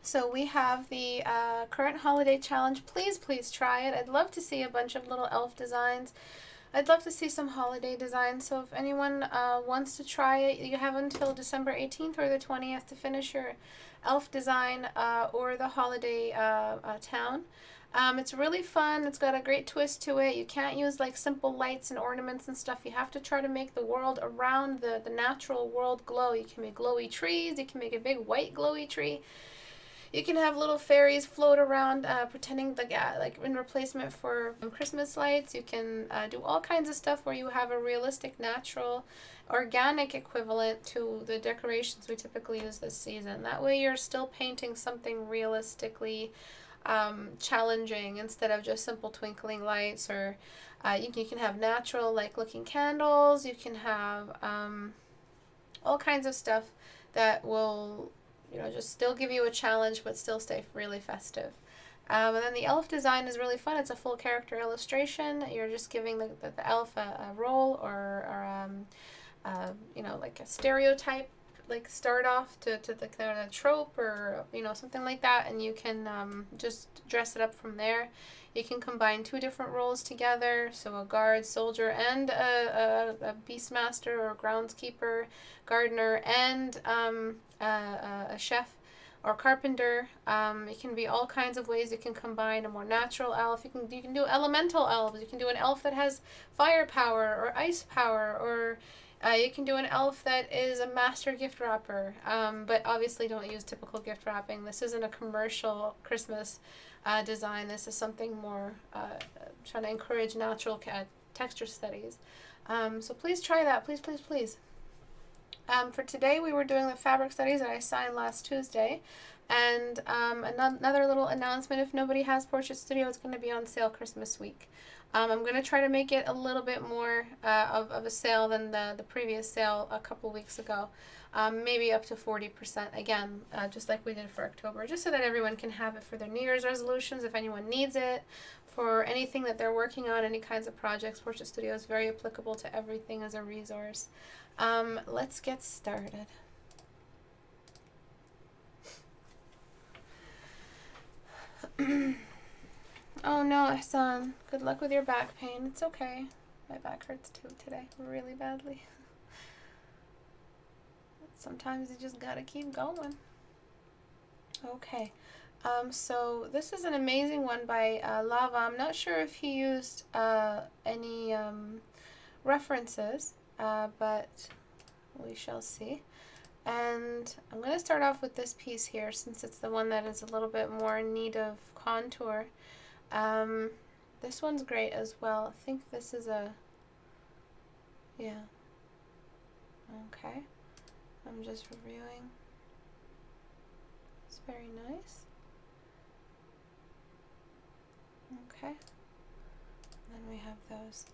So we have the current holiday challenge. Please, please try it. I'd love to see a bunch of little elf designs. I'd love to see some holiday designs. So if anyone wants to try it, you have until December 18th or the 20th to finish your elf design or the holiday town. It's really fun. It's got a great twist to it. You can't use like simple lights and ornaments and stuff. You have to try to make the world around the natural world glow. You can make glowy trees. You can make a big white glowy tree. You can have little fairies float around pretending like in replacement for Christmas lights. You can do all kinds of stuff where you have a realistic, natural, organic equivalent to the decorations we typically use this season. That way you're still painting something realistically challenging instead of just simple twinkling lights. Or you can have natural like looking candles. You can have all kinds of stuff that will just still give you a challenge but still stay really festive. And then the elf design is really fun. It's a full character illustration. You're just giving the elf a role or like a stereotype, like start off to the kind of trope or something like that, and you can just dress it up from there. You can combine two different roles together, so a guard, soldier, and a beastmaster or groundskeeper, gardener, and a chef or carpenter. It can be all kinds of ways you can combine a more natural elf. You can do elemental elves. You can do an elf that has fire power or ice power, or you can do an elf that is a master gift wrapper, but obviously don't use typical gift wrapping. This isn't a commercial Christmas design. This is something more trying to encourage natural texture studies. So please try that. Please, please, please. For today, we were doing the fabric studies that I signed last Tuesday. And another little announcement, if nobody has Portrait Studio, it's going to be on sale Christmas week. I'm going to try to make it a little bit more of a sale than the previous sale a couple weeks ago. Maybe up to 40% again, just like we did for October, just so that everyone can have it for their New Year's resolutions if anyone needs it, for anything that they're working on, any kinds of projects. Portrait Studio is very applicable to everything as a resource. Let's get started. Oh no, Hassan. Good luck with your back pain. It's okay. My back hurts too today, really badly. Sometimes you just gotta keep going. Okay. So this is an amazing one by Lava. I'm not sure if he used any references, but we shall see. And I'm going to start off with this piece here, since it's the one that is a little bit more in need of contour. This one's great as well. I think this is yeah. Okay. I'm just reviewing. It's very nice. Okay. Then we have those.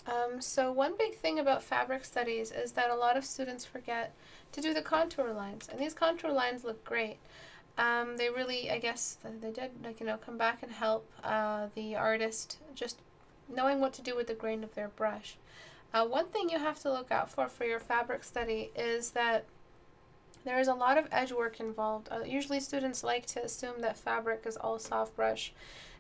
So one big thing about fabric studies is that a lot of students forget to do the contour lines, and these contour lines look great. They really, I guess, they did come back and help the artist just knowing what to do with the grain of their brush. One thing you have to look out for your fabric study is that there is a lot of edge work involved. Usually students like to assume that fabric is all soft brush.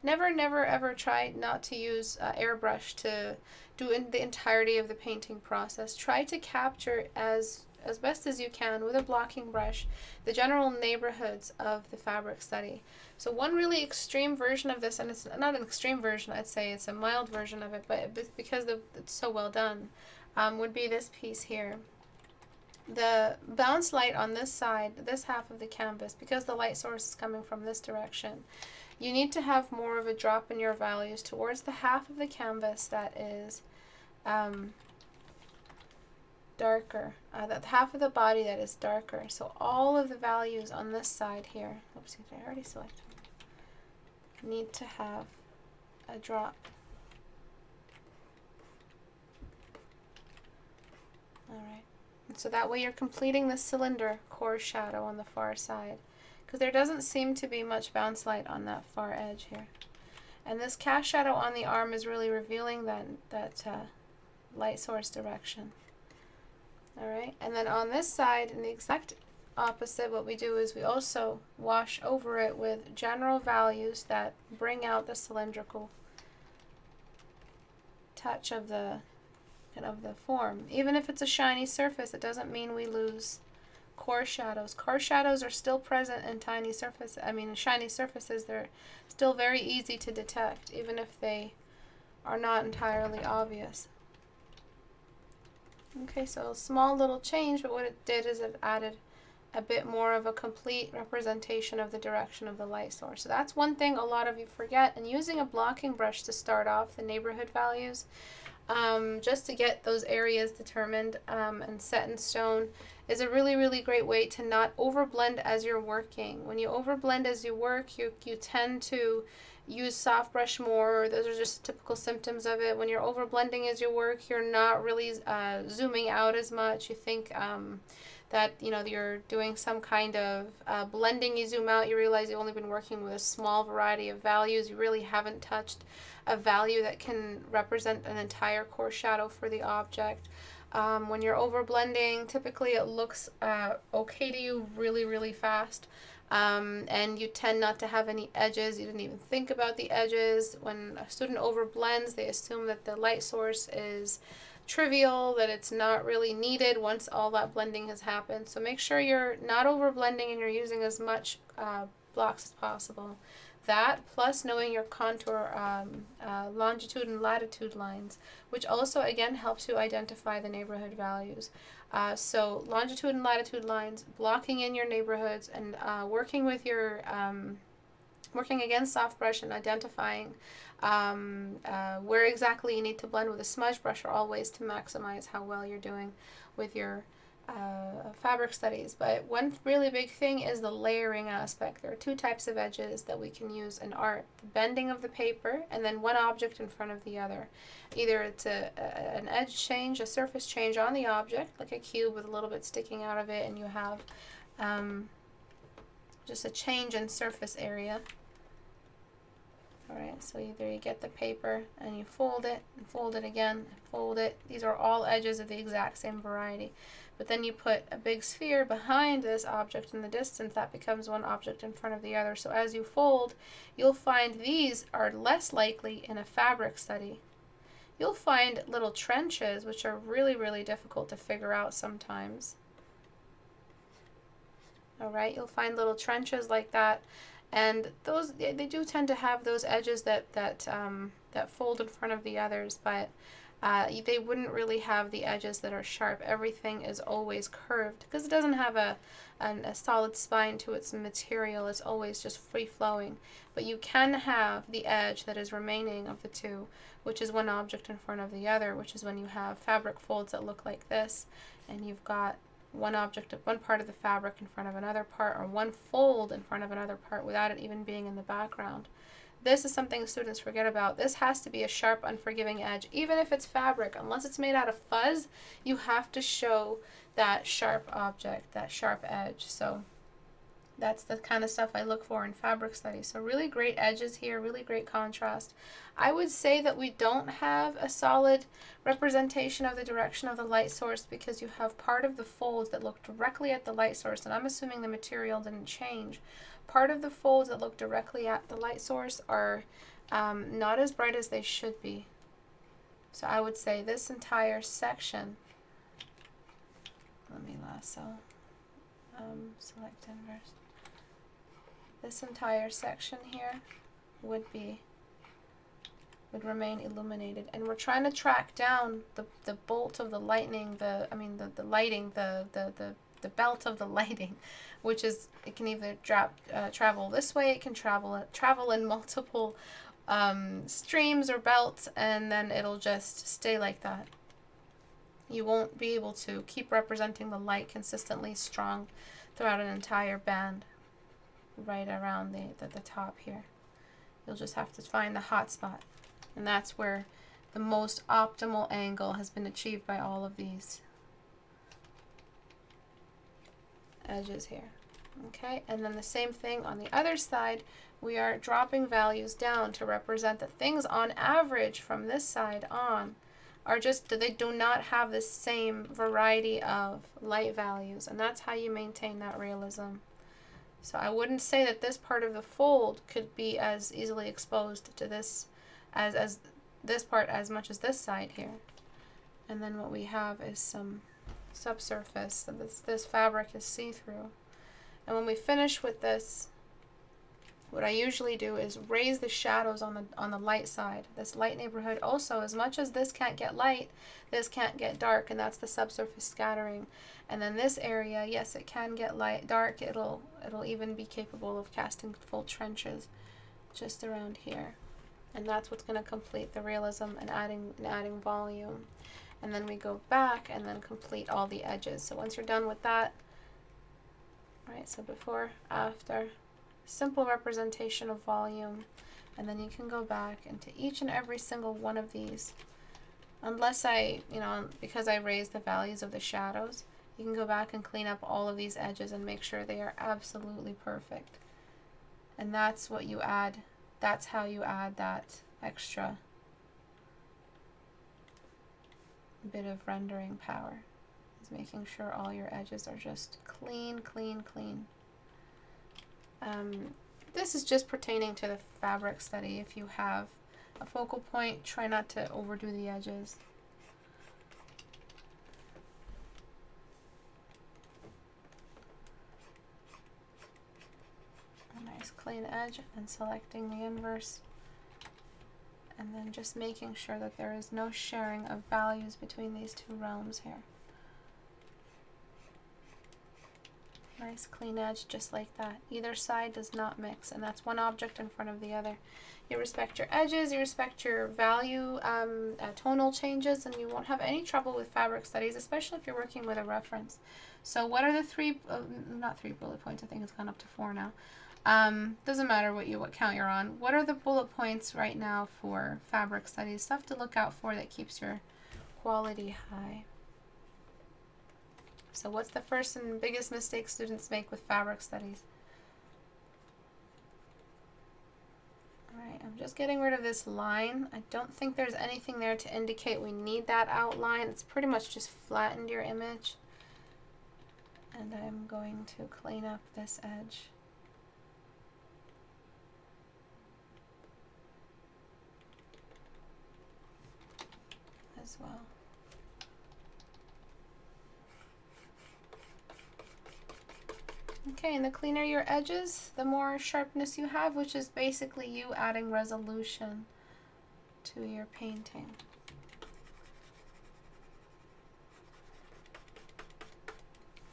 Never, ever try not to use airbrush to do the entirety of the painting process. Try to capture as best as you can with a blocking brush the general neighborhoods of the fabric study. So one really extreme version of this, and it's not an extreme version, I'd say it's a mild version of it, but because it's so well done, would be this piece here. The bounce light on this side, this half of the canvas, because the light source is coming from this direction, you need to have more of a drop in your values towards the half of the canvas that is darker, that half of the body that is darker. So all of the values on this side here, oopsie, did I already select them? Need to have a drop. Alright. So that way you're completing the cylinder core shadow on the far side, because there doesn't seem to be much bounce light on that far edge here. And this cast shadow on the arm is really revealing that light source direction. Alright, and then on this side, in the exact opposite, what we do is we also wash over it with general values that bring out the cylindrical touch of the form. Even if it's a shiny surface, it doesn't mean we lose core shadows. Core shadows are still present in shiny surfaces. They're still very easy to detect, even if they are not entirely obvious. Okay, so a small little change, but what it did is it added a bit more of a complete representation of the direction of the light source. So that's one thing a lot of you forget. And using a blocking brush to start off the neighborhood values, just to get those areas determined and set in stone, is a really, really great way to not overblend as you're working. When you overblend as you work, you tend to use soft brush more. Those are just typical symptoms of it. When you're overblending as you work, you're not really zooming out as much. You think that you're doing some kind of blending. You zoom out, you realize you've only been working with a small variety of values. You really haven't touched a value that can represent an entire core shadow for the object. When you're overblending, typically it looks okay to you really, really fast. And you tend not to have any edges. You didn't even think about the edges. When a student overblends, they assume that the light source is trivial, that it's not really needed once all that blending has happened. So make sure you're not overblending and you're using as much blocks as possible. That, plus knowing your contour longitude and latitude lines, which also again helps you identify the neighborhood values. So longitude and latitude lines, blocking in your neighborhoods, and working with your working against soft brush and identifying where exactly you need to blend with a smudge brush are all ways to maximize how well you're doing with your fabric studies. But one really big thing is the layering aspect. There are two types of edges that we can use in art: the bending of the paper, and then one object in front of the other. Either it's an edge change, a surface change on the object, like a cube with a little bit sticking out of it, and you have just a change in surface area. Alright, so either you get the paper and you fold it, and fold it again, and fold it. These are all edges of the exact same variety. But then you put a big sphere behind this object in the distance, that becomes one object in front of the other. So as you fold, you'll find these are less likely in a fabric study. You'll find little trenches, which are really, really difficult to figure out sometimes. Alright, you'll find little trenches like that. And those, they do tend to have those edges that fold in front of the others, but they wouldn't really have the edges that are sharp. Everything is always curved because it doesn't have a solid spine to its material. It's always just free-flowing. But you can have the edge that is remaining of the two, which is one object in front of the other, which is when you have fabric folds that look like this, and you've got one object of one part of the fabric in front of another part, or one fold in front of another part without it even being in the background. This is something students forget about. This has to be a sharp, unforgiving edge. Even if it's fabric, unless it's made out of fuzz, you have to show that sharp object, that sharp edge. So that's the kind of stuff I look for in fabric studies. So really great edges here, really great contrast. I would say that we don't have a solid representation of the direction of the light source because you have part of the folds that look directly at the light source, and I'm assuming the material didn't change. Part of the folds that look directly at the light source are not as bright as they should be. So I would say this entire section, let me lasso, select inverse. This entire section here would remain illuminated, and we're trying to track down the bolt of the lightning, the belt of the lighting, which is, it can either travel this way, it can travel in multiple streams or belts, and then it'll just stay like that. You won't be able to keep representing the light consistently strong throughout an entire band right around the top here. You'll just have to find the hot spot, and that's where the most optimal angle has been achieved by all of these edges here. Okay, and then the same thing on the other side. We are dropping values down to represent that things on average from this side on are just, they do not have the same variety of light values, and that's how you maintain that realism. So I wouldn't say that this part of the fold could be as easily exposed to this as this part as much as this side here. And then what we have is some subsurface. So this fabric is see-through. And when we finish with this, what I usually do is raise the shadows on the light side, this light neighborhood. Also, as much as this can't get light, this can't get dark, and that's the subsurface scattering. And then this area, yes, it can get light, dark. It'll even be capable of casting full trenches just around here. And that's what's going to complete the realism and adding volume. And then we go back and then complete all the edges. So once you're done with that, right, so before, after, simple representation of volume, and then you can go back into each and every single one of these. Unless because I raised the values of the shadows, you can go back and clean up all of these edges and make sure they are absolutely perfect. And that's what you add. That's how you add that extra bit of rendering power, is making sure all your edges are just clean, clean, clean. This is just pertaining to the fabric study. If you have a focal point, try not to overdo the edges. A nice clean edge, and selecting the inverse. And then just making sure that there is no sharing of values between these two realms here. Nice clean edge, just like that. Either side does not mix, and that's one object in front of the other. You respect your edges, you respect your value, tonal changes, and you won't have any trouble with fabric studies, especially if you're working with a reference. So what are the not three bullet points, I think it's gone up to 4 now. Doesn't matter what count you're on. What are the bullet points right now for fabric studies? Stuff to look out for that keeps your quality high. So what's the first and biggest mistake students make with fabric studies? Alright, I'm just getting rid of this line. I don't think there's anything there to indicate we need that outline. It's pretty much just flattened your image. And I'm going to clean up this edge as well. Okay, and the cleaner your edges, the more sharpness you have, which is basically you adding resolution to your painting.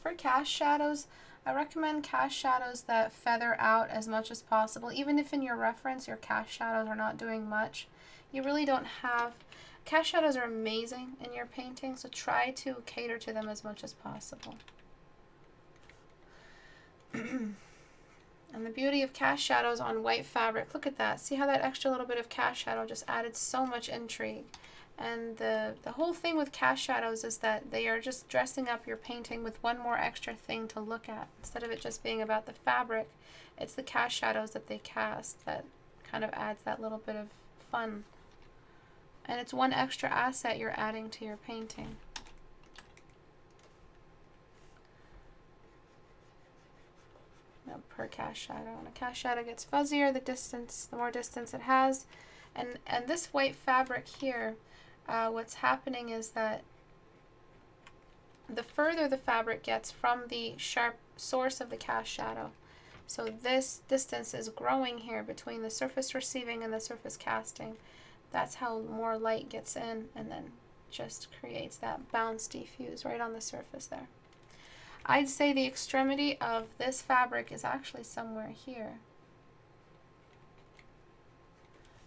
For cast shadows, I recommend cast shadows that feather out as much as possible. Even if in your reference your cast shadows are not doing much, you really don't have... Cast shadows are amazing in your painting, so try to cater to them as much as possible. And the beauty of cast shadows on white fabric, look at that. See how that extra little bit of cast shadow just added so much intrigue. And the whole thing with cast shadows is that they are just dressing up your painting with one more extra thing to look at. Instead of it just being about the fabric, it's the cast shadows that they cast that kind of adds that little bit of fun. And it's one extra asset you're adding to your painting. Per cast shadow. And a cast shadow gets fuzzier the more distance it has. And this white fabric here, what's happening is that the further the fabric gets from the sharp source of the cast shadow, so this distance is growing here between the surface receiving and the surface casting. That's how more light gets in and then just creates that bounce diffuse right on the surface there. I'd say the extremity of this fabric is actually somewhere here.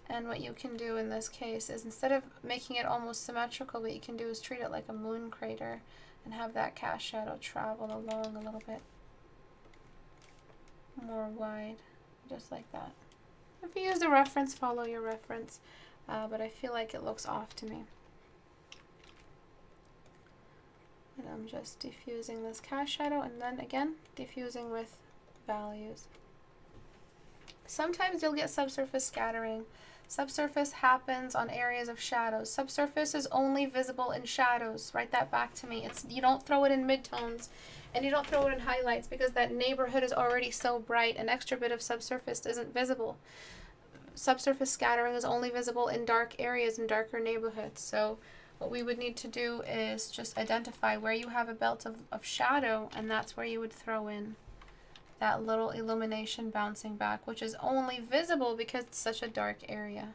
And what you can do in this case is, instead of making it almost symmetrical, what you can do is treat it like a moon crater and have that cast shadow travel along a little bit more wide, just like that. If you use a reference, follow your reference, but I feel like it looks off to me. And I'm just diffusing this cast shadow, and then again diffusing with values. Sometimes you'll get subsurface scattering, Subsurface happens on areas of shadows. Subsurface is only visible in shadows. Write that back to me. You don't throw it in midtones and you don't throw it in highlights because that neighborhood is already so bright. An extra bit of subsurface isn't visible. Subsurface scattering is only visible in dark areas and darker neighborhoods. So what we would need to do is just identify where you have a belt of shadow, and that's where you would throw in that little illumination bouncing back, which is only visible because it's such a dark area.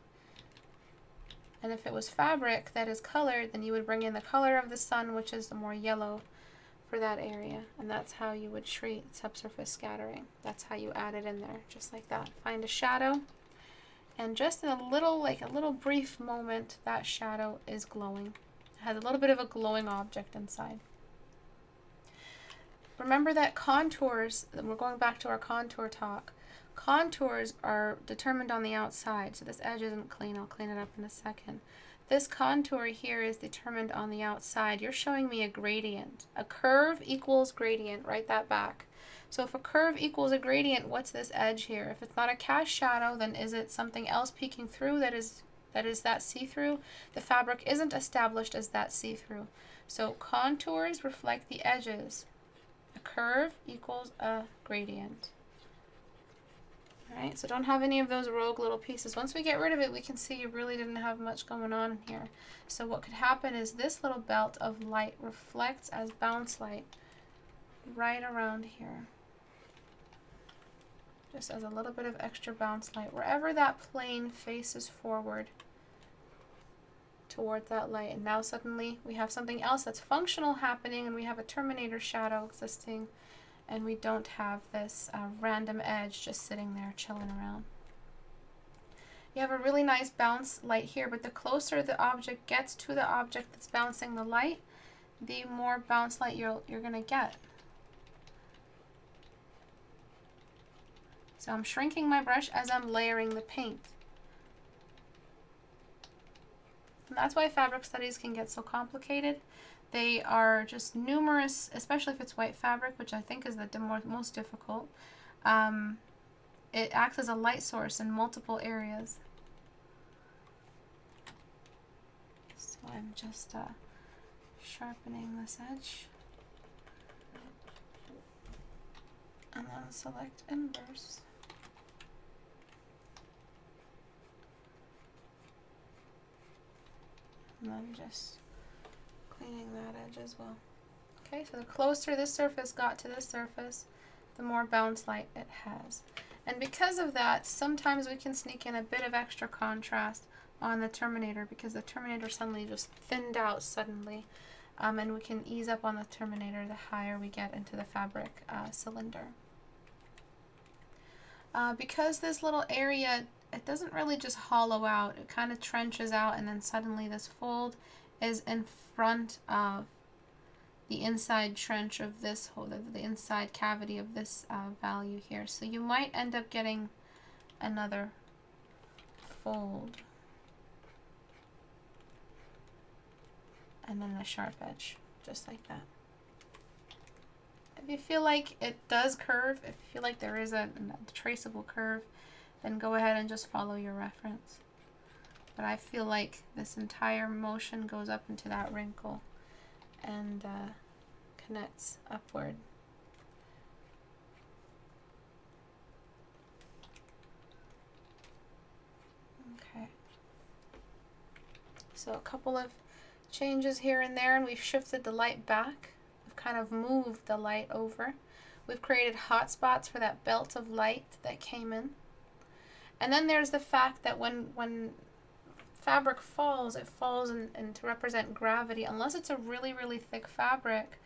And if it was fabric that is colored, then you would bring in the color of the sun, which is the more yellow for that area. And that's how you would treat subsurface scattering. That's how you add it in there, just like that. Find a shadow, and just in a little brief moment, that shadow is glowing. It has a little bit of a glowing object inside. Remember that contours, we're going back to our contour talk. Contours are determined on the outside, so this edge isn't clean. I'll clean it up in a second. This contour here is determined on the outside. You're showing me a gradient. A curve equals gradient. Write that back. So if a curve equals a gradient, what's this edge here? If it's not a cast shadow, then is it something else peeking through that is that see-through? The fabric isn't established as that see-through. So contours reflect the edges. A curve equals a gradient. Alright, so don't have any of those rogue little pieces. Once we get rid of it, we can see you really didn't have much going on in here. So what could happen is this little belt of light reflects as bounce light right around here. Just as a little bit of extra bounce light. Wherever that plane faces forward towards that light. And now suddenly we have something else that's functional happening, and we have a terminator shadow existing, and we don't have this random edge just sitting there chilling around. You have a really nice bounce light here, but the closer the object gets to the object that's bouncing the light, the more bounce light you're going to get. So I'm shrinking my brush as I'm layering the paint. And that's why fabric studies can get so complicated. They are just numerous, especially if it's white fabric, which I think is the most difficult. It acts as a light source in multiple areas. So I'm just sharpening this edge. And then select inverse. And then just cleaning that edge as well. Okay, so the closer this surface got to this surface, the more bounce light it has. And because of that, sometimes we can sneak in a bit of extra contrast on the terminator, because the terminator suddenly just thinned out suddenly. And we can ease up on the terminator the higher we get into the fabric cylinder. Because this little area, it doesn't really just hollow out, it kind of trenches out, and then suddenly this fold is in front of the inside trench of this hole, the inside cavity of this value here. So you might end up getting another fold. And then a sharp edge, just like that. If you feel like it does curve, if you feel like there is a traceable curve, then go ahead and just follow your reference. But I feel like this entire motion goes up into that wrinkle and connects upward. Okay. So a couple of changes here and there, and we've shifted the light back. We've kind of moved the light over. We've created hot spots for that belt of light that came in. And then there's the fact that when fabric falls, it falls in to represent gravity. Unless it's a really, really thick fabric,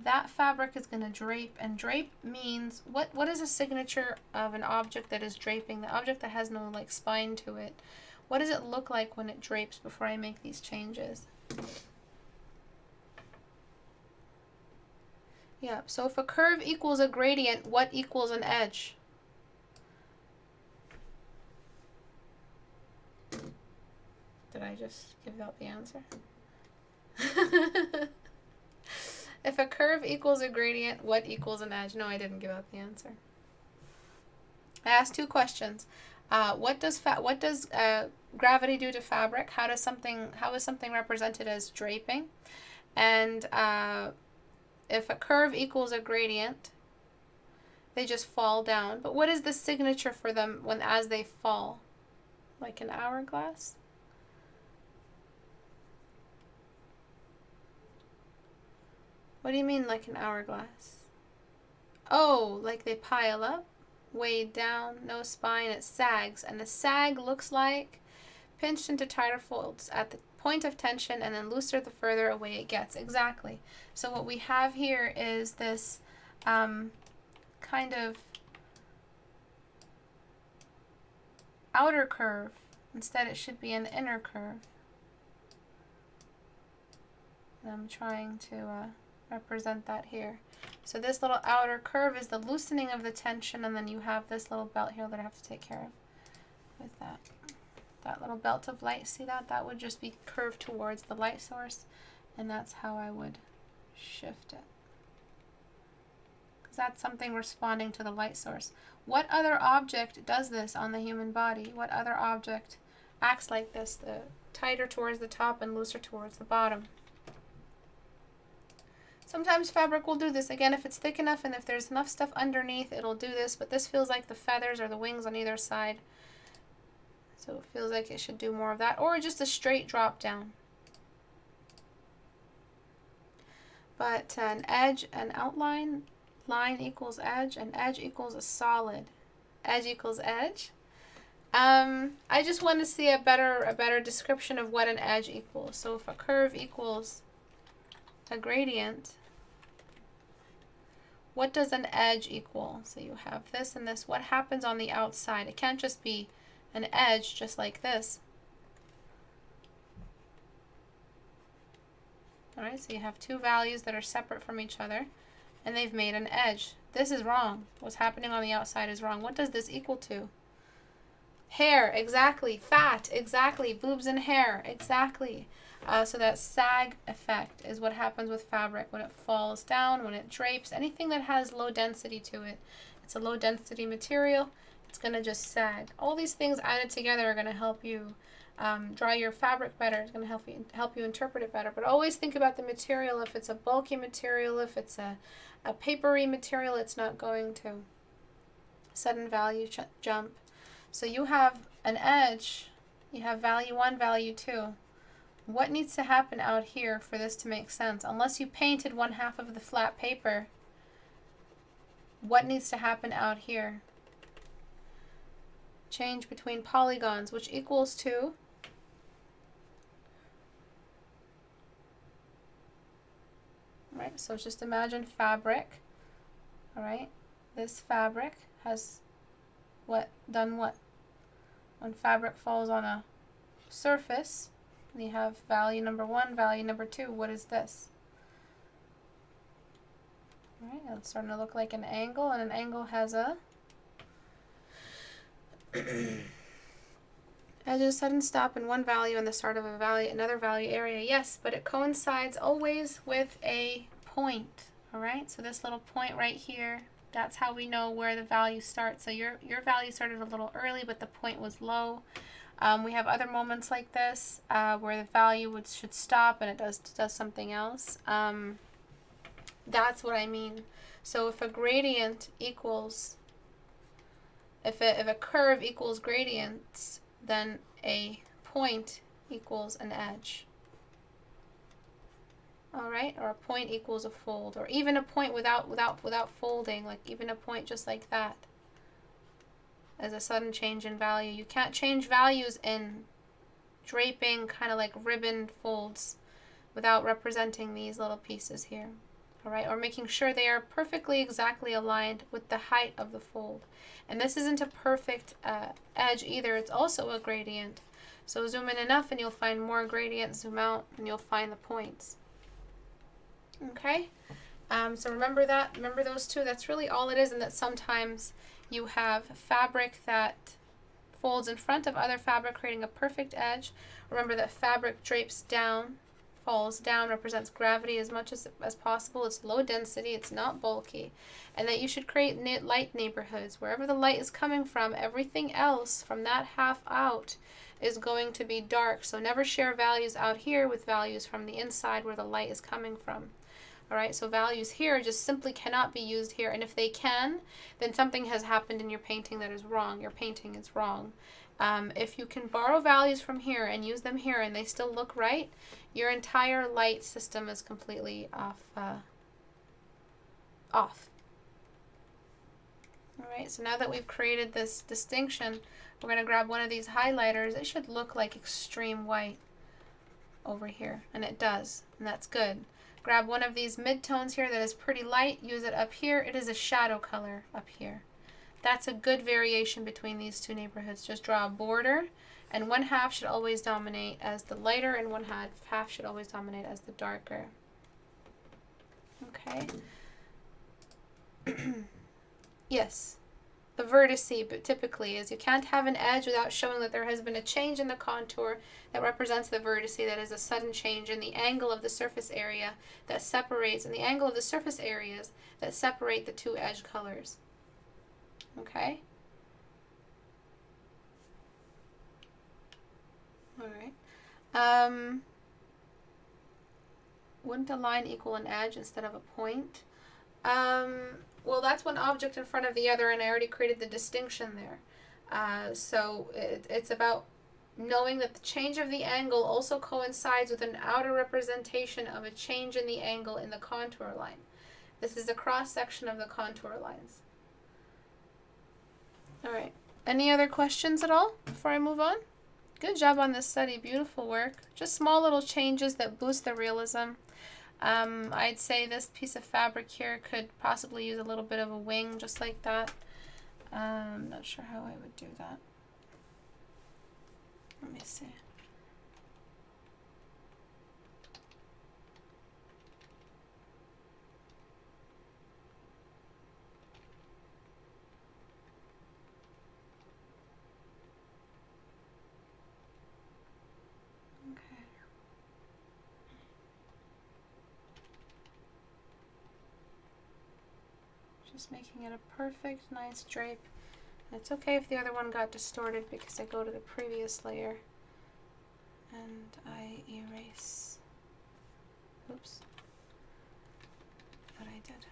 that fabric is going to drape. And drape means, what is a signature of an object that is draping? The object that has no like spine to it. What does it look like when it drapes before I make these changes? Yeah, so if a curve equals a gradient, what equals an edge? Did I just give out the answer? If a curve equals a gradient, what equals an edge? No, I didn't give out the answer. I asked two questions. What does gravity do to fabric? How is something represented as draping? And if a curve equals a gradient, they just fall down. But what is the signature for them as they fall? Like an hourglass? What do you mean like an hourglass? Oh, like they pile up, weighed down, no spine, it sags. And the sag looks like pinched into tighter folds at the point of tension and then looser the further away it gets. Exactly. So what we have here is this kind of outer curve. Instead it should be an inner curve. And I'm trying to represent that here. So this little outer curve is the loosening of the tension, and then you have this little belt here that I have to take care of with that little belt of light. See that? That would just be curved towards the light source, and that's how I would shift it. Because that's something responding to the light source. What other object does this on the human body? What other object acts like this, the tighter towards the top and looser towards the bottom? Sometimes fabric will do this. Again, if it's thick enough and if there's enough stuff underneath, it'll do this. But this feels like the feathers or the wings on either side. So it feels like it should do more of that. Or just a straight drop down. But an edge, an outline, line equals edge, and edge equals a solid. Edge equals edge. I just want to see a better description of what an edge equals. So if a curve equals a gradient, what does an edge equal? So you have this and this. What happens on the outside? It can't just be an edge just like this. All right, so you have two values that are separate from each other, and they've made an edge. This is wrong. What's happening on the outside is wrong. What does this equal to? Hair, exactly. Fat, exactly. Boobs and hair, exactly. So that sag effect is what happens with fabric when it falls down, when it drapes, anything that has low density to it. It's a low density material. It's going to just sag. All these things added together are going to help you dry your fabric better. It's going to help you interpret it better. But always think about the material. If it's a bulky material, if it's a papery material, it's not going to sudden value jump. So you have an edge. You have value 1, value 2. What needs to happen out here for this to make sense? Unless you painted 1/2 of the flat paper, what needs to happen out here? Change between polygons, which equals to right, so just imagine fabric. All right, this fabric has done what? When fabric falls on a surface, you have value number 1, value number 2. What is this? All right, it's starting to look like an angle, and an angle has a edge of sudden stop in one value and the start of another value area. Yes, but it coincides always with a point. All right, so this little point right here, that's how we know where the value starts. So your value started a little early, but the point was low. We have other moments like this where the value should stop and it does something else. That's what I mean. So if a gradient equals, if a curve equals gradients, then a point equals an edge. All right, or a point equals a fold, or even a point without folding, like even a point just like that. As a sudden change in value. You can't change values in draping, kind of like ribbon folds, without representing these little pieces here. All right, or making sure they are perfectly exactly aligned with the height of the fold. And this isn't a perfect edge either. It's also a gradient. So zoom in enough and you'll find more gradients. Zoom out and you'll find the points. Okay, so remember that. Remember those two. That's really all it is, and that sometimes you have fabric that folds in front of other fabric, creating a perfect edge. Remember that fabric drapes down falls down, represents gravity as much as possible. It's low density, it's not bulky. And that you should create light neighborhoods. Wherever the light is coming from, everything else from that half out is going to be dark. So never share values out here with values from the inside where the light is coming from. All right, so values here just simply cannot be used here. And if they can, then something has happened in your painting that is wrong. Your painting is wrong. If you can borrow values from here and use them here and they still look right, your entire light system is completely off. All right, so now that we've created this distinction, we're going to grab one of these highlighters. It should look like extreme white over here, and it does, and that's good. Grab one of these midtones here that is pretty light, use it up here. It is a shadow color up here. That's a good variation between these two neighborhoods. Just draw a border, and one half should always dominate as the lighter, and one half should always dominate as the darker. Okay. Yes. The vertice, but typically, is you can't have an edge without showing that there has been a change in the contour that represents the vertice. That is a sudden change in the angle of the surface area that separates, and the angle of the surface areas that separate the two edge colors. Okay? All right. Wouldn't a line equal an edge instead of a point? Well, that's one object in front of the other, and I already created the distinction there. So it's about knowing that the change of the angle also coincides with an outer representation of a change in the angle in the contour line. This is a cross-section of the contour lines. All right. Any other questions at all before I move on? Good job on this study. Beautiful work. Just small little changes that boost the realism. I'd say this piece of fabric here could possibly use a little bit of a wing, just like that. I'm not sure how I would do that. Let me see. Just making it a perfect, nice drape. It's okay if the other one got distorted because I go to the previous layer and I erase. Oops. But I did.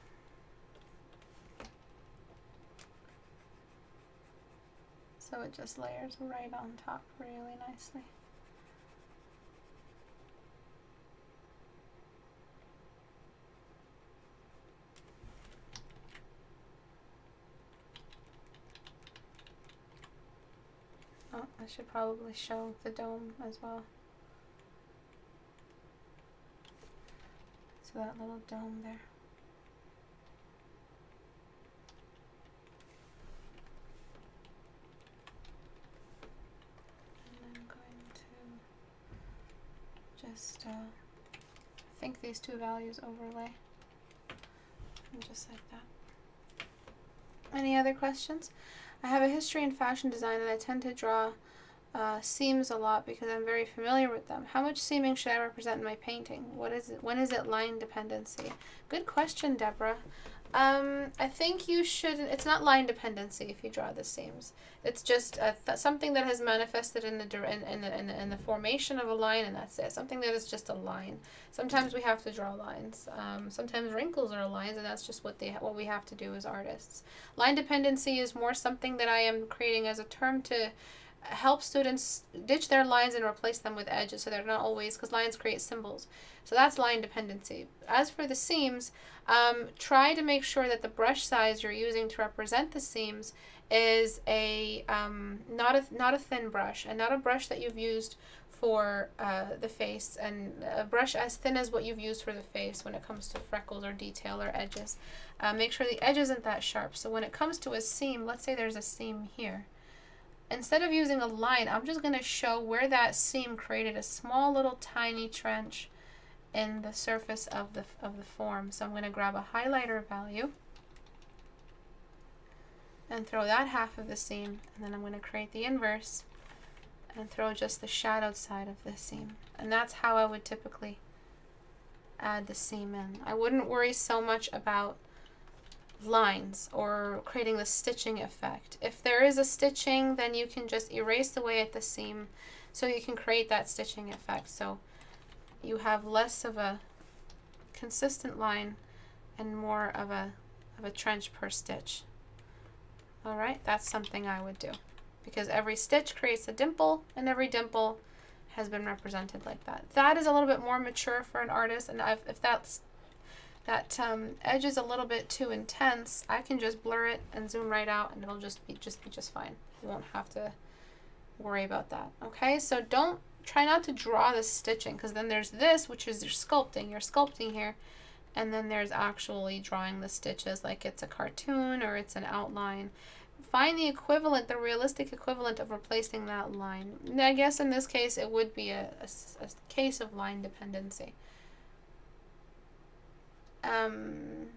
So it just layers right on top really nicely. Oh, I should probably show the dome as well. So that little dome there. And I'm going to just I think these two values overlay. And just like that. Any other questions? I have a history in fashion design and I tend to draw seams a lot because I'm very familiar with them. How much seaming should I represent in my painting? What is it? When is it line dependency? Good question, Deborah. I think you shouldn't. It's not line dependency if you draw the seams. It's just something that has manifested in the formation of a line, and that's it. Something that is just a line. Sometimes we have to draw lines. Sometimes wrinkles are lines, and that's just what we have to do as artists. Line dependency is more something that I am creating as a term to help students ditch their lines and replace them with edges, so they're not always, because lines create symbols. So that's line dependency. As for the seams, try to make sure that the brush size you're using to represent the seams is a not a thin brush, and not a brush that you've used for the face, and a brush as thin as what you've used for the face when it comes to freckles or detail or edges. Make sure the edge isn't that sharp. So when it comes to a seam, let's say there's a seam here. Instead of using a line, I'm just going to show where that seam created a small little tiny trench in the surface of the form. So I'm going to grab a highlighter value and throw that half of the seam, and then I'm going to create the inverse and throw just the shadowed side of the seam. And that's how I would typically add the seam in. I wouldn't worry so much about lines or creating the stitching effect. If there is a stitching, then you can just erase away at the seam so you can create that stitching effect. So you have less of a consistent line and more of a trench per stitch. All right, that's something I would do, because every stitch creates a dimple and every dimple has been represented like that. That is a little bit more mature for an artist, and if that edge is a little bit too intense, I can just blur it and zoom right out, and it'll just be just fine. You won't have to worry about that. Okay, so try not to draw the stitching, because then there's this, which is your sculpting. You're sculpting here, and then there's actually drawing the stitches like it's a cartoon or it's an outline. Find the equivalent, the realistic equivalent of replacing that line. I guess in this case it would be a case of line dependency. And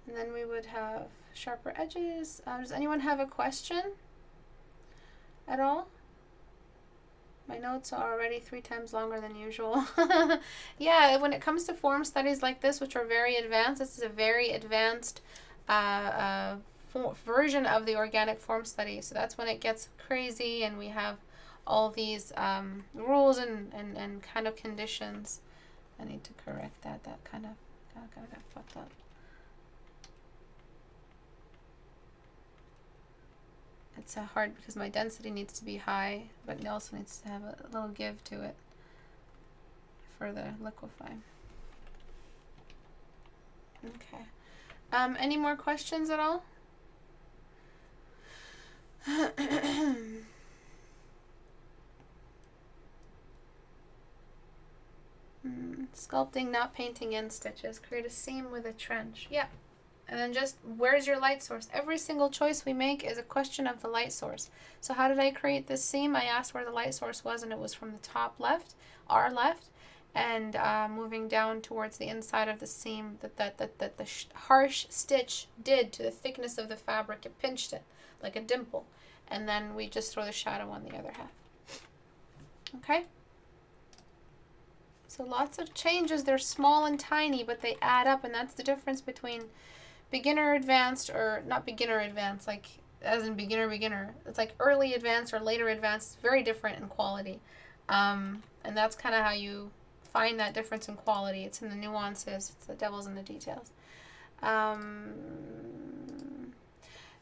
then we would have sharper edges. Does anyone have a question at all? My notes are already 3 times longer than usual. Yeah, when it comes to form studies like this, which are very advanced, this is a very advanced version of the organic form study. So that's when it gets crazy and we have all these rules and kind of conditions. I need to correct that. That kind of got fucked up. It's hard because my density needs to be high, but it also needs to have a little give to it for the liquefy. Okay. Any more questions at all? Sculpting, not painting in stitches. Create a seam with a trench. Yeah. And then just, where's your light source? Every single choice we make is a question of the light source. So how did I create this seam? I asked where the light source was, and it was from the top left, our left, and moving down towards the inside of the seam that the harsh stitch did to the thickness of the fabric. It pinched it like a dimple. And then we just throw the shadow on the other half. Okay? So lots of changes. They're small and tiny, but they add up, and that's the difference between beginner advanced, or not beginner advanced, like as in beginner. It's like early advanced or later advanced. It's very different in quality. And that's kind of how you find that difference in quality. It's in the nuances. It's the devil's in the details.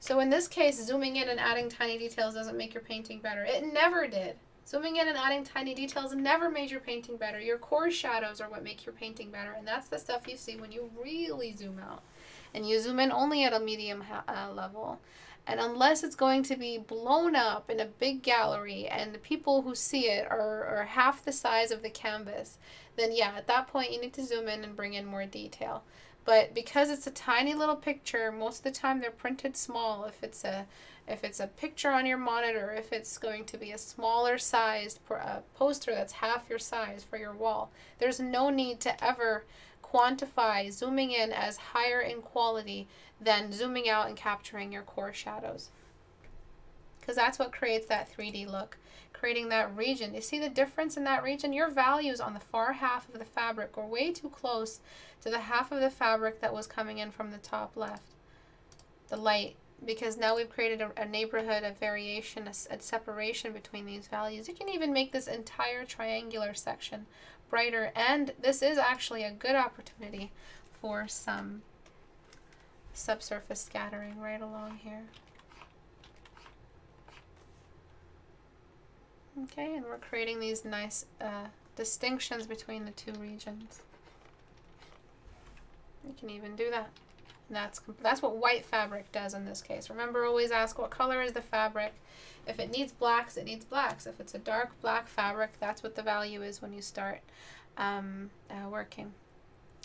So in this case, zooming in and adding tiny details doesn't make your painting better. It never did. Zooming in and adding tiny details never made your painting better. Your core shadows are what make your painting better, and that's the stuff you see when you really zoom out. And you zoom in only at a medium level. And unless it's going to be blown up in a big gallery and the people who see it are half the size of the canvas, then yeah, at that point you need to zoom in and bring in more detail. But because it's a tiny little picture, most of the time they're printed small. If it's a picture on your monitor, if it's going to be a smaller sized poster that's half your size for your wall, there's no need to ever quantify zooming in as higher in quality than zooming out and capturing your core shadows. Because that's what creates that 3D look, creating that region. You see the difference in that region? Your values on the far half of the fabric were way too close to the half of the fabric that was coming in from the top left, the light, because now we've created a neighborhood, a variation, a separation between these values. You can even make this entire triangular section brighter, and this is actually a good opportunity for some subsurface scattering right along here. Okay, and we're creating these nice distinctions between the two regions. You can even do that. That's what white fabric does in this case. Remember, always ask what color is the fabric. If it needs blacks, it needs blacks. If it's a dark black fabric, that's what the value is when you start working.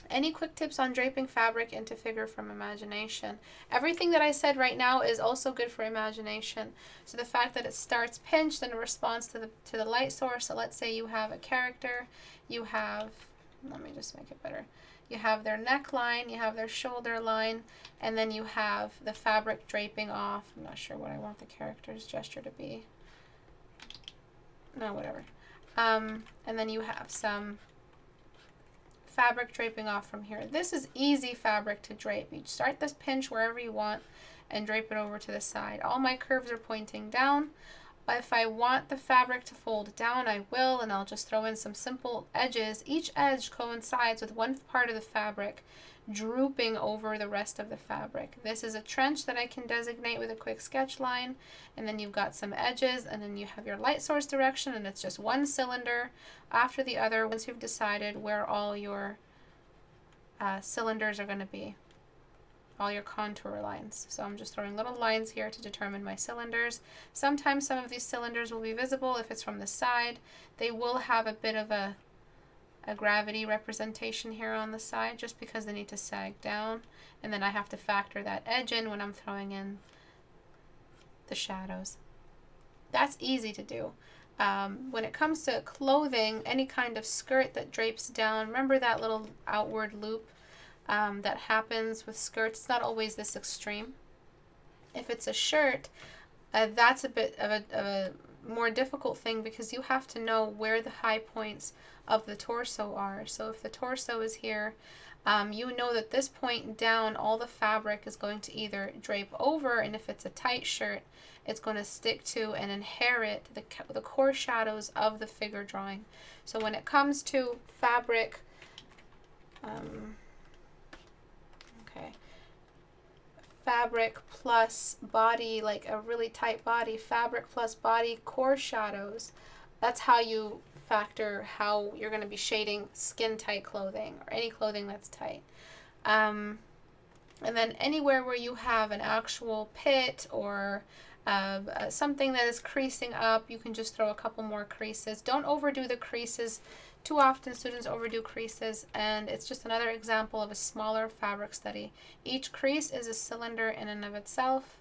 Any quick tips on draping fabric into figure from imagination? Everything that I said right now is also good for imagination. So the fact that it starts pinched in response to the light source. So let's say you have a character, you have, let me just make it better. you have their neckline, you have their shoulder line, and then you have the fabric draping off. I'm not sure what I want the character's gesture to be. No, whatever. And then you have some fabric draping off from here. This is easy fabric to drape. You start this pinch wherever you want and drape it over to the side. All my curves are pointing down. If I want the fabric to fold down, I will, and I'll just throw in some simple edges. Each edge coincides with one part of the fabric drooping over the rest of the fabric. This is a trench that I can designate with a quick sketch line, and then you've got some edges, and then you have your light source direction, and it's just one cylinder after the other once you've decided where all your cylinders are going to be, all your contour lines. So I'm just throwing little lines here to determine my cylinders. Sometimes some of these cylinders will be visible if it's from the side. They will have a bit of a gravity representation here on the side just because they need to sag down, and then I have to factor that edge in when I'm throwing in the shadows. That's easy to do. When it comes to clothing, any kind of skirt that drapes down, remember that little outward loop that happens with skirts? It's not always this extreme. If it's a shirt, that's a bit of a more difficult thing because you have to know where the high points of the torso are. So if the torso is here, you know that this point down, all the fabric is going to either drape over, and if it's a tight shirt, it's going to stick to and inherit the core shadows of the figure drawing. So when it comes to fabric, fabric plus body, like a really tight body, fabric plus body core shadows, that's how you factor how you're going to be shading skin tight clothing or any clothing that's tight. And then anywhere where you have an actual pit or something that is creasing up, you can just throw a couple more creases. Don't overdo the creases. Too often students overdo creases, and it's just another example of a smaller fabric study. Each crease is a cylinder in and of itself.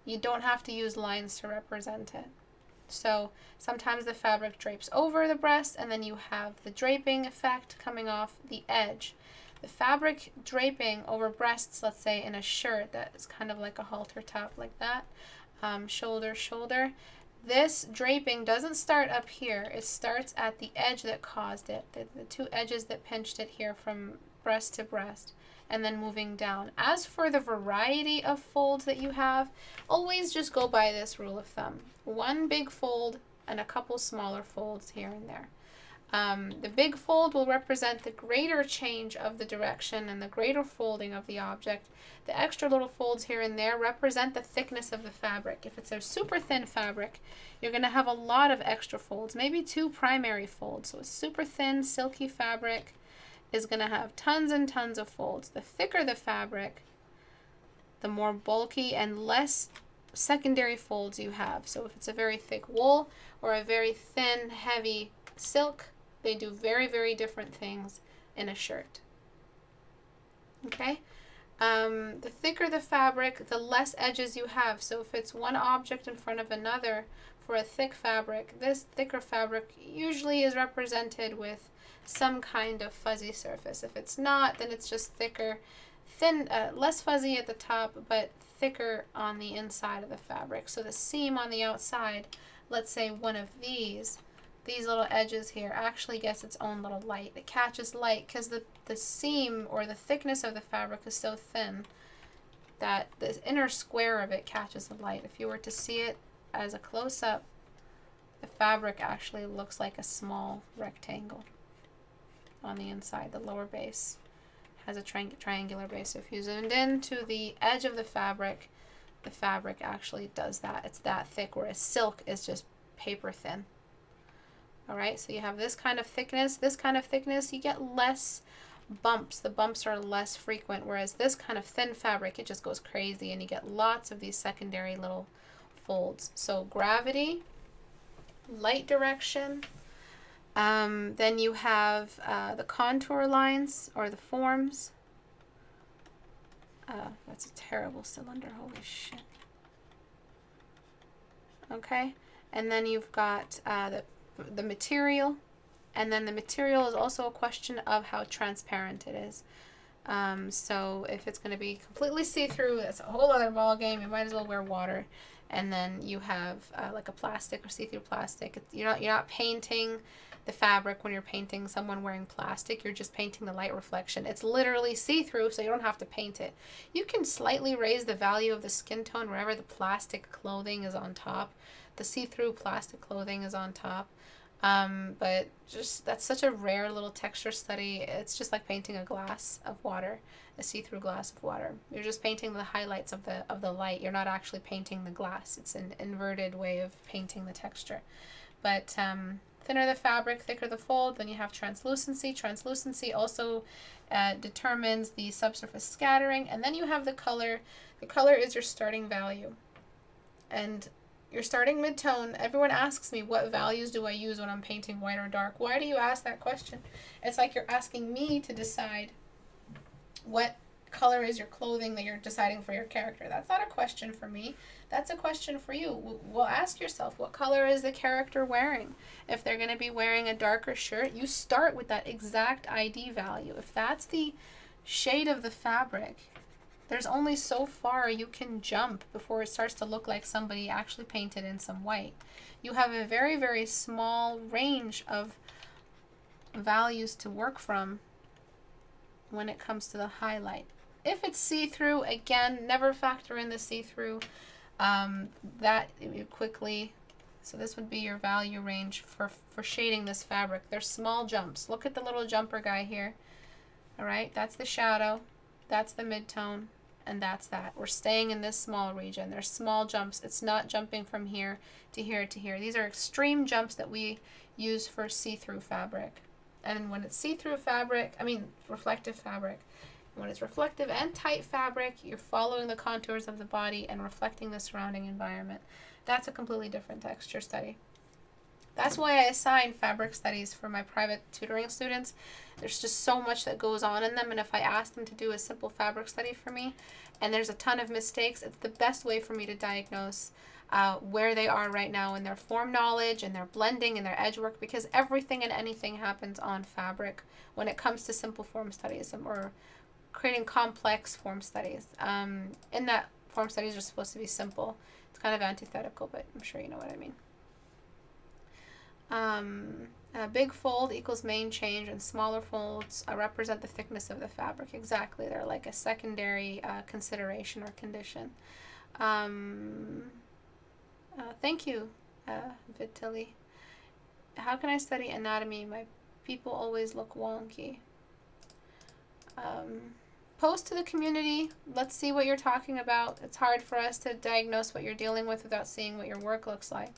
You don't have to use lines to represent it. So sometimes the fabric drapes over the breast, and then you have the draping effect coming off the edge. The fabric draping over breasts, let's say in a shirt that is kind of like a halter top like that, shoulder, shoulder. This draping doesn't start up here. It starts at the edge that caused it, the two edges that pinched it here from breast to breast, and then moving down. As for the variety of folds that you have, always just go by this rule of thumb. One big fold and a couple smaller folds here and there. The big fold will represent the greater change of the direction and the greater folding of the object. The extra little folds here and there represent the thickness of the fabric. If it's a super thin fabric, you're going to have a lot of extra folds, maybe two primary folds. So a super thin, silky fabric is going to have tons and tons of folds. The thicker the fabric, the more bulky and less secondary folds you have. So if it's a very thick wool or a very thin, heavy silk, they do very, very different things in a shirt. Okay? The thicker the fabric, the less edges you have. So if it's one object in front of another for a thick fabric, this thicker fabric usually is represented with some kind of fuzzy surface. If it's not, then it's just thicker, thin, less fuzzy at the top, but thicker on the inside of the fabric. So the seam on the outside, let's say one of these little edges here actually gets its own little light. It catches light because the seam or the thickness of the fabric is so thin that the inner square of it catches the light. If you were to see it as a close-up, the fabric actually looks like a small rectangle on the inside. The lower base has a triangular base. So if you zoomed in to the edge of the fabric actually does that. It's that thick, whereas silk is just paper thin. All right, so you have this kind of thickness, you get less bumps. The bumps are less frequent, whereas this kind of thin fabric, it just goes crazy, and you get lots of these secondary little folds. So gravity, light direction, then you have the contour lines or the forms. That's a terrible cylinder, holy shit. Okay, and then you've got the material, And then the material is also a question of how transparent it is. So if it's going to be completely see-through, that's a whole other ball game. You might as well wear water. And then you have like a plastic or see-through plastic. You're not painting the fabric when you're painting someone wearing plastic. You're just painting the light reflection. It's literally see-through, so you don't have to paint it. You can slightly raise the value of the skin tone wherever the plastic clothing is on top. The see-through plastic clothing is on top. But just that's such a rare little texture study. It's just like painting a glass of water, a see-through glass of water. You're just painting the highlights of the light. You're not actually painting the glass. It's an inverted way of painting the texture. But thinner the fabric, thicker the fold. Then you have translucency. Translucency also determines the subsurface scattering. And then you have the color. The color is your starting value. And your starting mid-tone, everyone asks me, what values do I use when I'm painting white or dark? Why do you ask that question? It's like you're asking me to decide what color is your clothing that you're deciding for your character. That's not a question for me. That's a question for you. Well, ask yourself, what color is the character wearing? If they're going to be wearing a darker shirt, you start with that exact ID value. If that's the shade of the fabric, there's only so far you can jump before it starts to look like somebody actually painted in some white. You have a very, very small range of values to work from when it comes to the highlight. If it's see-through, again, never factor in the see-through. That you quickly, so this would be your value range for shading this fabric. There's small jumps. Look at the little jumper guy here. All right, that's the shadow. That's the mid-tone, and that's that. We're staying in this small region. There's small jumps. It's not jumping from here to here to here. These are extreme jumps that we use for see-through fabric. And when it's see-through fabric, reflective fabric, when it's reflective and tight fabric, you're following the contours of the body and reflecting the surrounding environment. That's a completely different texture study. That's why I assign fabric studies for my private tutoring students. There's just so much that goes on in them, and if I ask them to do a simple fabric study for me, and there's a ton of mistakes, it's the best way for me to diagnose where they are right now in their form knowledge and their blending and their edge work, because everything and anything happens on fabric when it comes to simple form studies or creating complex form studies. In that, form studies are supposed to be simple. It's kind of antithetical, but I'm sure you know what I mean. A big fold equals main change, and smaller folds represent the thickness of the fabric. Exactly. They're like a secondary consideration or condition. Thank you, Vitali. How can I study anatomy? My people always look wonky. Post to the community. Let's see what you're talking about. It's hard for us to diagnose what you're dealing with without seeing what your work looks like.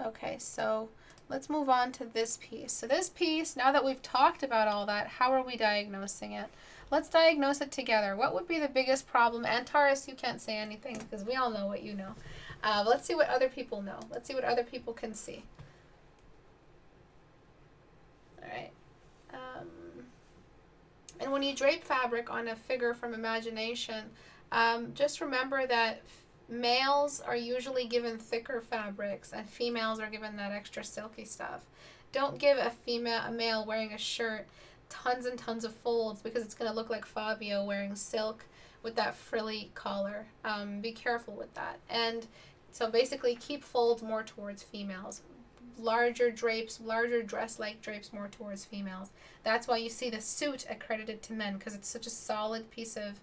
Okay, so let's move on to this piece. So this piece, now that we've talked about all that, how are we diagnosing it? Let's diagnose it together. What would be the biggest problem? Antares, you can't say anything because we all know what you know. Let's see what other people know. Let's see what other people can see. All right. And when you drape fabric on a figure from imagination, just remember that males are usually given thicker fabrics and females are given that extra silky stuff. Don't give a male wearing a shirt tons and tons of folds because it's going to look like Fabio wearing silk with that frilly collar. Be careful with that. And so basically keep folds more towards females. Larger drapes, larger dress-like drapes more towards females. That's why you see the suit accredited to men, because it's such a solid piece of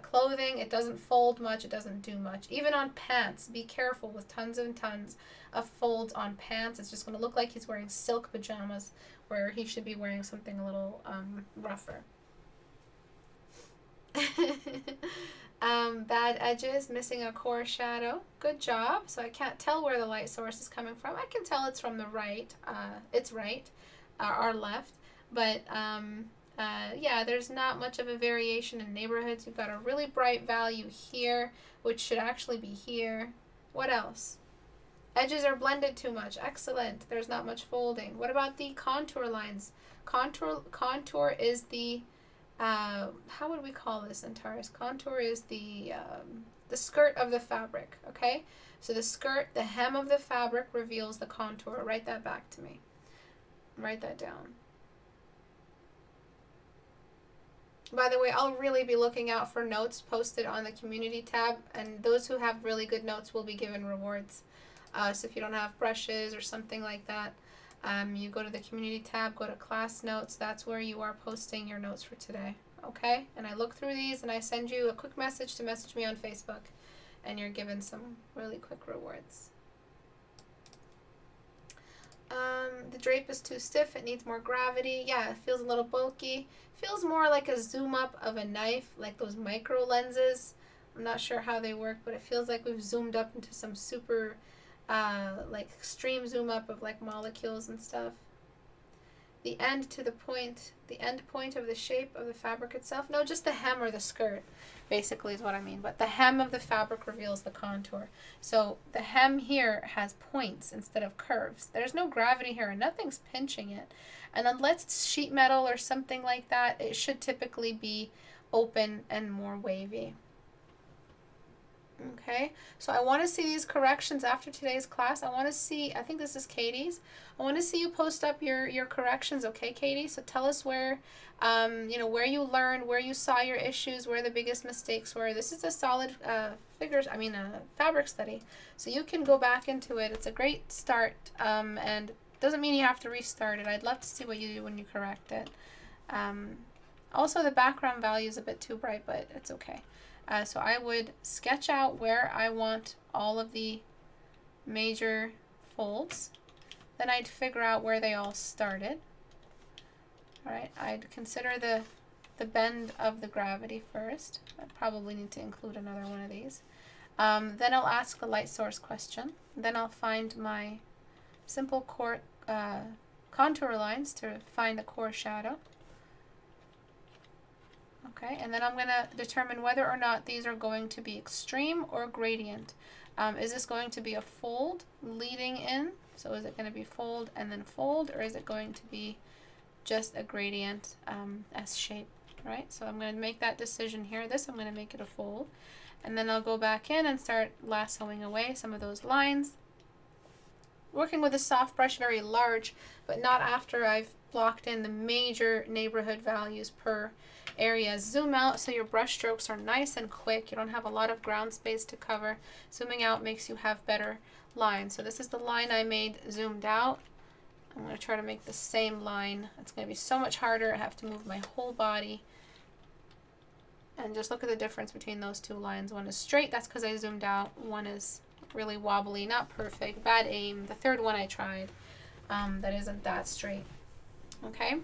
clothing. It doesn't fold much. It doesn't do much. Even on pants, be careful with tons and tons of folds on pants. It's just going to look like he's wearing silk pajamas where he should be wearing something a little rougher. Bad edges, missing a core shadow. Good job. So I can't tell where the light source is coming from. I can tell it's from the right. It's right, or left. But yeah, there's not much of a variation in neighborhoods. You've got a really bright value here, which should actually be here. What else? Edges are blended too much. Excellent. There's not much folding. What about the contour lines? Contour is the, how would we call this, Antares? Contour is the the skirt of the fabric, okay? So the skirt, the hem of the fabric reveals the contour. Write that back to me. Write that down. By the way, I'll really be looking out for notes posted on the community tab, and those who have really good notes will be given rewards. So if you don't have brushes or something like that, you go to the community tab, go to class notes. That's where you are posting your notes for today, okay? And I look through these and I send you a quick message to message me on Facebook, and you're given some really quick rewards. The drape is too stiff. It needs more gravity. Yeah, it feels a little bulky. Feels more like a zoom up of a knife, like those micro lenses. I'm not sure how they work, but it feels like we've zoomed up into some super, like extreme zoom up of like molecules and stuff. The end to the point, the end point of the shape of the fabric itself. No, just the hem or the skirt, basically is what I mean. But the hem of the fabric reveals the contour. So the hem here has points instead of curves. There's no gravity here and nothing's pinching it. And unless it's sheet metal or something like that, it should typically be open and more wavy. Okay, so I want to see these corrections after today's class. I want to see, I think this is Katie's. I want to see you post up your corrections, okay, Katie? So tell us where, you know, where you learned, where you saw your issues, where the biggest mistakes were. This is a solid fabric study. So you can go back into it. It's a great start, and doesn't mean you have to restart it. I'd love to see what you do when you correct it. Also, the background value is a bit too bright, but it's okay. So I would sketch out where I want all of the major folds. Then I'd figure out where they all started. All right, I'd consider the bend of the gravity first. I probably need to include another one of these. Then I'll ask the light source question. Then I'll find my simple core contour lines to find the core shadow. Okay, and then I'm going to determine whether or not these are going to be extreme or gradient. Is this going to be a fold leading in? So is it going to be fold and then fold, or is it going to be just a gradient S shape, right? So I'm going to make that decision here. This I'm going to make it a fold. And then I'll go back in and start lassoing away some of those lines. Working with a soft brush, very large, but not after I've blocked in the major neighborhood values per area. Zoom out so your brush strokes are nice and quick. You don't have a lot of ground space to cover. Zooming out makes you have better lines. So this is the line I made zoomed out. I'm going to try to make the same line. It's going to be so much harder. I have to move my whole body. And just look at the difference between those two lines. One is straight, that's because I zoomed out. One is really wobbly, not perfect, bad aim. The third one I tried, that isn't that straight. Okay?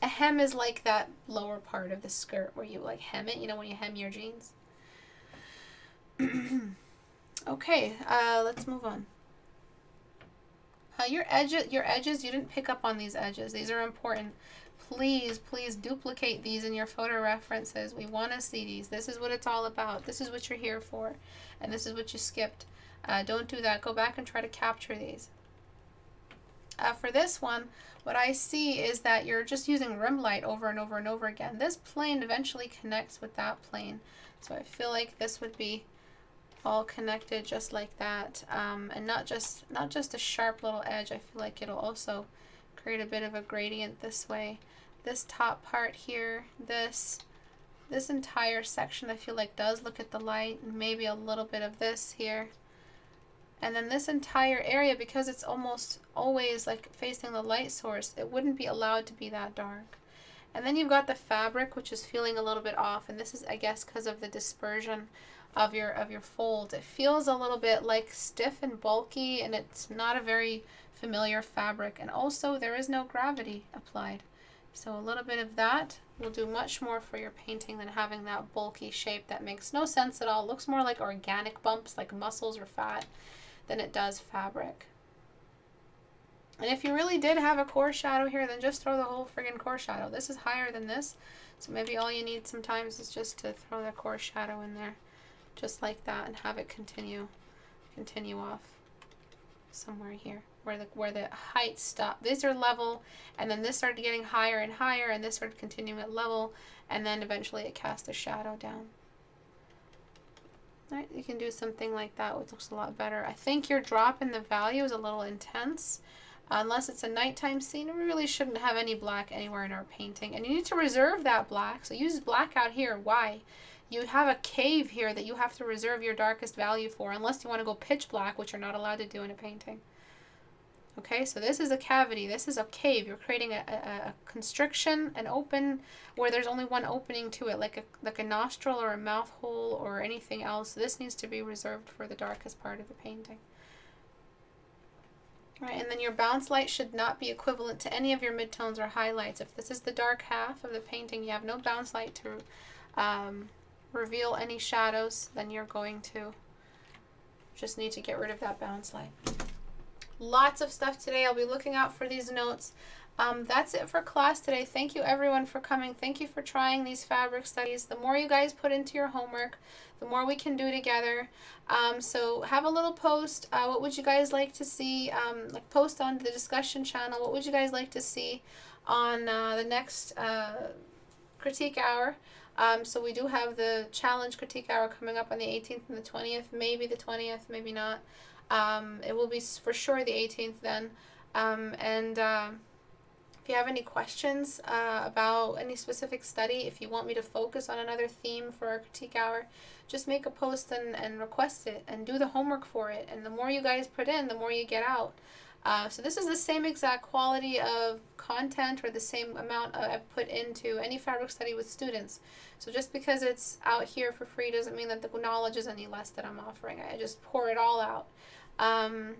A hem is like that lower part of the skirt where you like hem it, you know, when you hem your jeans. Okay, let's move on. Your edges, you didn't pick up on these edges. These are important. Please, please duplicate these in your photo references. We want to see these. This is what it's all about. This is what you're here for. And this is what you skipped. Don't do that. Go back and try to capture these. For this one, what I see is that you're just using rim light over and over and over again. This plane eventually connects with that plane. So I feel like this would be all connected just like that. And not just a sharp little edge. I feel like it'll also create a bit of a gradient this way. This top part here, this entire section I feel like does look at the light, and maybe a little bit of this here. And then this entire area, because it's almost always like facing the light source, it wouldn't be allowed to be that dark. And then you've got the fabric, which is feeling a little bit off, and this is, I guess, because of the dispersion of your folds. It feels a little bit like stiff and bulky, and it's not a very familiar fabric. And also there is no gravity applied. So a little bit of that will do much more for your painting than having that bulky shape that makes no sense at all. It looks more like organic bumps, like muscles or fat, than it does fabric. And if you really did have a core shadow here, then just throw the whole friggin' core shadow. This is higher than this, so maybe all you need sometimes is just to throw the core shadow in there, just like that, and have it continue off somewhere here where the heights stop. These are level, and then this started getting higher and higher, and this started continuing at level, and then eventually it cast a shadow down. Right, you can do something like that, which looks a lot better. I think your drop in the value is a little intense. Unless it's a nighttime scene, we really shouldn't have any black anywhere in our painting. And you need to reserve that black. So use black out here. Why? You have a cave here that you have to reserve your darkest value for, unless you want to go pitch black, which you're not allowed to do in a painting. Okay, so this is a cavity. This is a cave. You're creating a constriction, an open, where there's only one opening to it, like a nostril or a mouth hole or anything else. This needs to be reserved for the darkest part of the painting. All right, and then your bounce light should not be equivalent to any of your midtones or highlights. If this is the dark half of the painting, you have no bounce light to reveal any shadows, then you're going to just need to get rid of that bounce light. Lots of stuff today. I'll be looking out for these notes. That's it for class today. Thank you everyone for coming. Thank you for trying these fabric studies. The more you guys put into your homework, the more we can do together. So have a little post. What would you guys like to see? Like post on the discussion channel. What would you guys like to see on the next critique hour? So we do have the challenge critique hour coming up on the 18th and the 20th. Maybe the 20th, maybe not. It will be for sure the 18th then. If you have any questions about any specific study, if you want me to focus on another theme for our critique hour, just make a post and request it and do the homework for it. And the more you guys put in, the more you get out. So this is the same exact quality of content or the same amount I put into any fabric study with students. So just because it's out here for free doesn't mean that the knowledge is any less that I'm offering. I just pour it all out.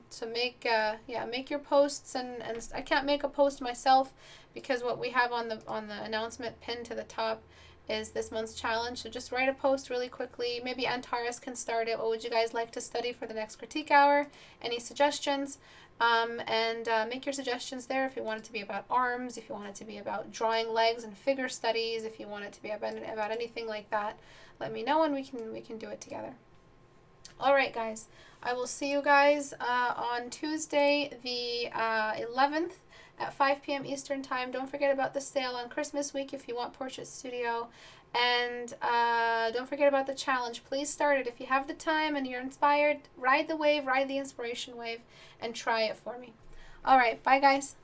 So make your posts, and I can't make a post myself because what we have on the announcement pinned to the top is this month's challenge. So just write a post really quickly. Maybe Antares can start it. What would you guys like to study for the next critique hour? Any suggestions? Make your suggestions there if you want it to be about arms, if you want it to be about drawing legs and figure studies, if you want it to be about anything like that. Let me know and we can do it together. All right, guys. I will see you guys on Tuesday, the 11th at 5 p.m. Eastern Time. Don't forget about the sale on Christmas week if you want Portrait Studio. And don't forget about the challenge. Please start it. If you have the time and you're inspired, ride the wave, ride the inspiration wave, and try it for me. All right. Bye, guys.